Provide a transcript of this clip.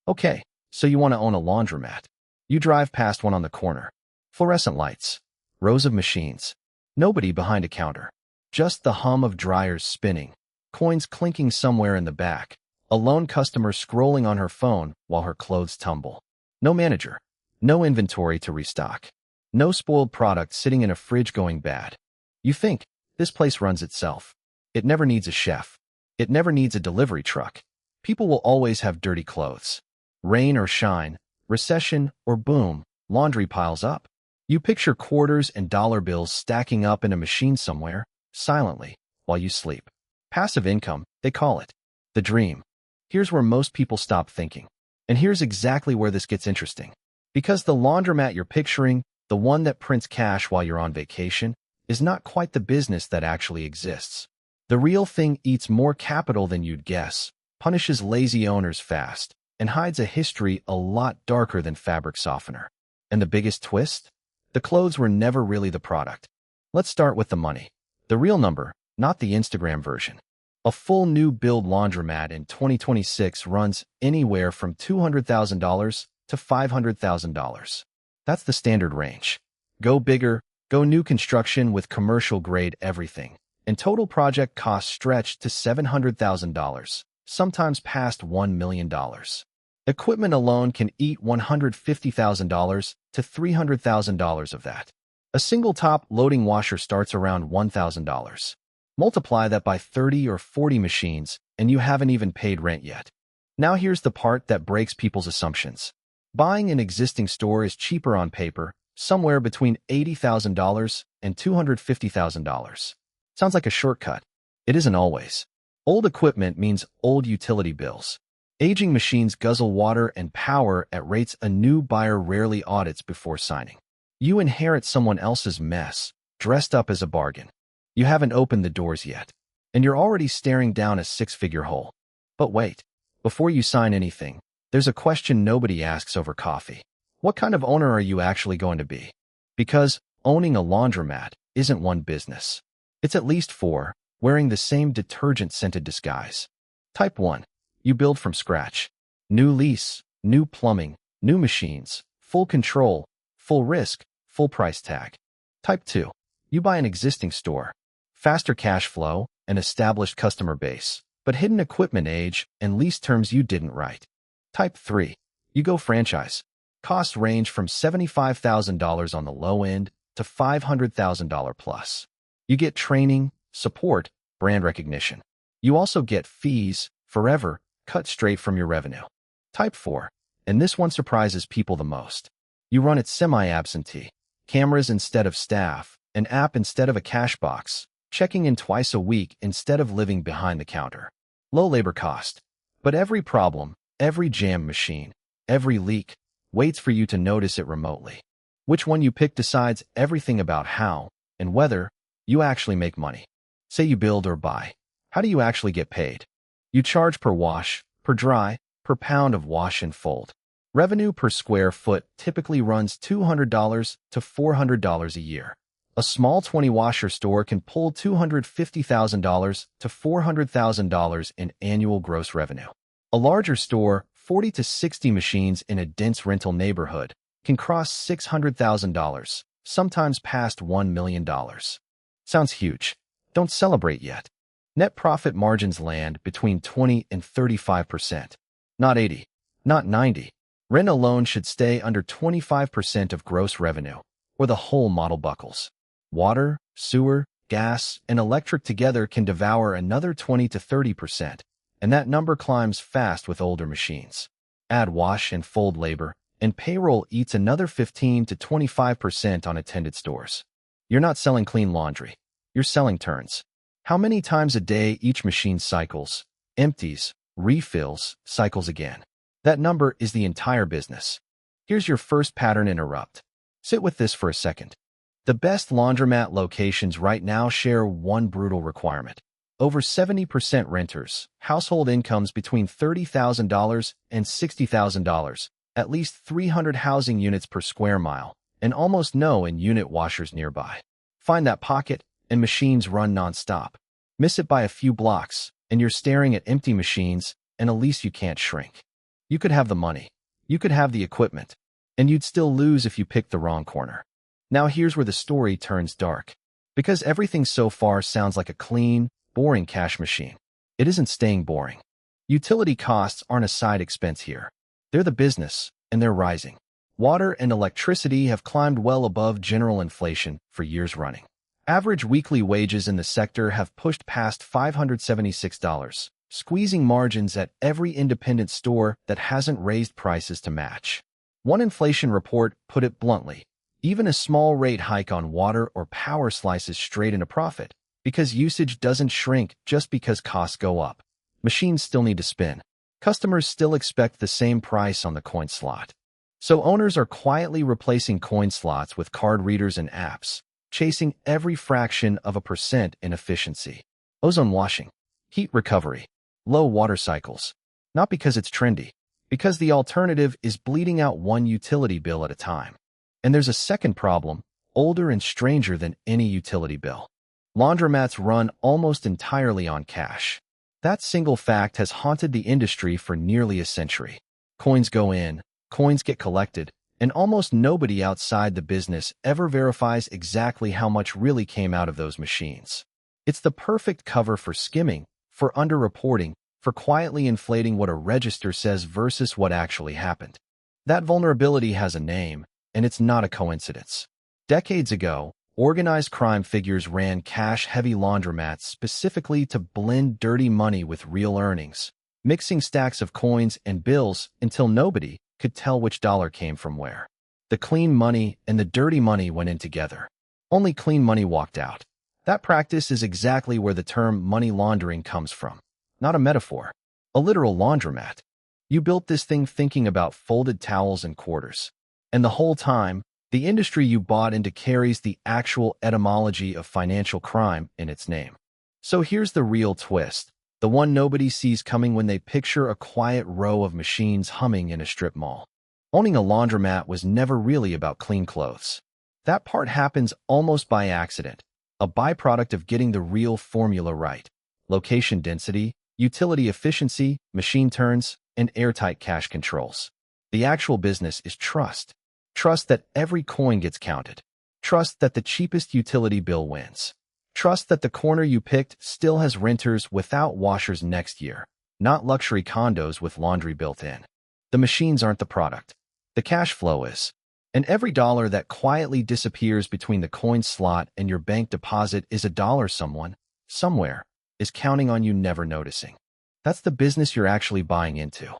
Okay, so you want to own a laundromat. You drive past one on the corner. Fluorescent lights, rows of machines, nobody behind a counter. Just the hum of dryers spinning, coins clinking somewhere in the back, a lone customer scrolling on her phone while her clothes tumble. No manager, no inventory to restock, no spoiled product sitting in a fridge going bad. You think, this place runs itself. It never needs a chef. It never needs a delivery truck. People will always have dirty clothes. Rain or shine, recession or boom, laundry piles up. You picture quarters and dollar bills stacking up in a machine somewhere, silently, while you sleep. Passive income, they call it. The dream. Here's where most people stop thinking. And here's exactly where this gets interesting. Because the laundromat you're picturing, the one that prints cash while you're on vacation, is not quite the business that actually exists. The real thing eats more capital than you'd guess, punishes lazy owners fast, and hides a history a lot darker than fabric softener. And the biggest twist? The clothes were never really the product. Let's start with the money. The real number, not the Instagram version. A full new build laundromat in 2026 runs anywhere from $200,000 to $500,000. That's the standard range. Go bigger, go new construction with commercial-grade everything. And total project costs stretch to $700,000, sometimes past $1 million. Equipment alone can eat $150,000 to $300,000 of that. A single top loading washer starts around $1,000. Multiply that by 30 or 40 machines, and you haven't even paid rent yet. Now here's the part that breaks people's assumptions. Buying an existing store is cheaper on paper, somewhere between $80,000 and $250,000. Sounds like a shortcut. It isn't always. Old equipment means old utility bills. Aging machines guzzle water and power at rates a new buyer rarely audits before signing. You inherit someone else's mess, dressed up as a bargain. You haven't opened the doors yet, and you're already staring down a six-figure hole. But wait, before you sign anything, there's a question nobody asks over coffee. What kind of owner are you actually going to be? Because owning a laundromat isn't one business. It's at least four, wearing the same detergent-scented disguise. Type 1. You build from scratch. New lease, new plumbing, new machines, full control, full risk, full price tag. Type 2. You buy an existing store. Faster cash flow, an established customer base, but hidden equipment age and lease terms you didn't write. Type 3. You go franchise. Costs range from $75,000 on the low end to $500,000 plus. You get training, support, brand recognition. You also get fees, forever, cut straight from your revenue. Type 4. And this one surprises people the most. You run it semi-absentee. Cameras instead of staff, an app instead of a cash box, checking in twice a week instead of living behind the counter. Low labor cost. But every problem, every jam machine, every leak, waits for you to notice it remotely. Which one you pick decides everything about how and whether you actually make money. Say you build or buy. How do you actually get paid? You charge per wash, per dry, per pound of wash and fold. Revenue per square foot typically runs $200 to $400 a year. A small 20-washer store can pull $250,000 to $400,000 in annual gross revenue. A larger store, 40 to 60 machines in a dense rental neighborhood, can cross $600,000, sometimes past $1 million. Sounds huge. Don't celebrate yet. Net profit margins land between 20 and 35%. Not 80, not 90. Rent alone should stay under 25% of gross revenue, or the whole model buckles. Water, sewer, gas, and electric together can devour another 20 to 30%, and that number climbs fast with older machines. Add wash and fold labor, and payroll eats another 15 to 25% on attended stores. You're not selling clean laundry. You're selling turns. How many times a day each machine cycles, empties, refills, cycles again? That number is the entire business. Here's your first pattern interrupt. Sit with this for a second. The best laundromat locations right now share one brutal requirement. Over 70% renters, household incomes between $30,000 and $60,000, at least 300 housing units per square mile, and almost no in-unit washers nearby. Find that pocket, and machines run nonstop. Miss it by a few blocks, and you're staring at empty machines and a lease you can't shrink. You could have the money. You could have the equipment. And you'd still lose if you picked the wrong corner. Now here's where the story turns dark. Because everything so far sounds like a clean, boring cash machine. It isn't staying boring. Utility costs aren't a side expense here. They're the business, and they're rising. Water and electricity have climbed well above general inflation for years running. Average weekly wages in the sector have pushed past $576, squeezing margins at every independent store that hasn't raised prices to match. One inflation report put it bluntly, even a small rate hike on water or power slices straight into profit, because usage doesn't shrink just because costs go up. Machines still need to spin. Customers still expect the same price on the coin slot. So owners are quietly replacing coin slots with card readers and apps, chasing every fraction of a percent in efficiency. Ozone washing, heat recovery, low water cycles. Not because it's trendy, because the alternative is bleeding out one utility bill at a time. And there's a second problem, older and stranger than any utility bill. Laundromats run almost entirely on cash. That single fact has haunted the industry for nearly a century. Coins go in, coins get collected, and almost nobody outside the business ever verifies exactly how much really came out of those machines. It's the perfect cover for skimming, for underreporting, for quietly inflating what a register says versus what actually happened. That vulnerability has a name, and it's not a coincidence. Decades ago, organized crime figures ran cash-heavy laundromats specifically to blend dirty money with real earnings, mixing stacks of coins and bills until nobody could tell which dollar came from where. The clean money and the dirty money went in together. Only clean money walked out. That practice is exactly where the term money laundering comes from. Not a metaphor. A literal laundromat. You built this thing thinking about folded towels and quarters. And the whole time, the industry you bought into carries the actual etymology of financial crime in its name. So here's the real twist, the one nobody sees coming when they picture a quiet row of machines humming in a strip mall. Owning a laundromat was never really about clean clothes. That part happens almost by accident, a byproduct of getting the real formula right. Location density, utility efficiency, machine turns, and airtight cash controls. The actual business is trust. Trust that every coin gets counted. Trust that the cheapest utility bill wins. Trust that the corner you picked still has renters without washers next year, not luxury condos with laundry built in. The machines aren't the product. The cash flow is. And every dollar that quietly disappears between the coin slot and your bank deposit is a dollar someone, somewhere, is counting on you never noticing. That's the business you're actually buying into.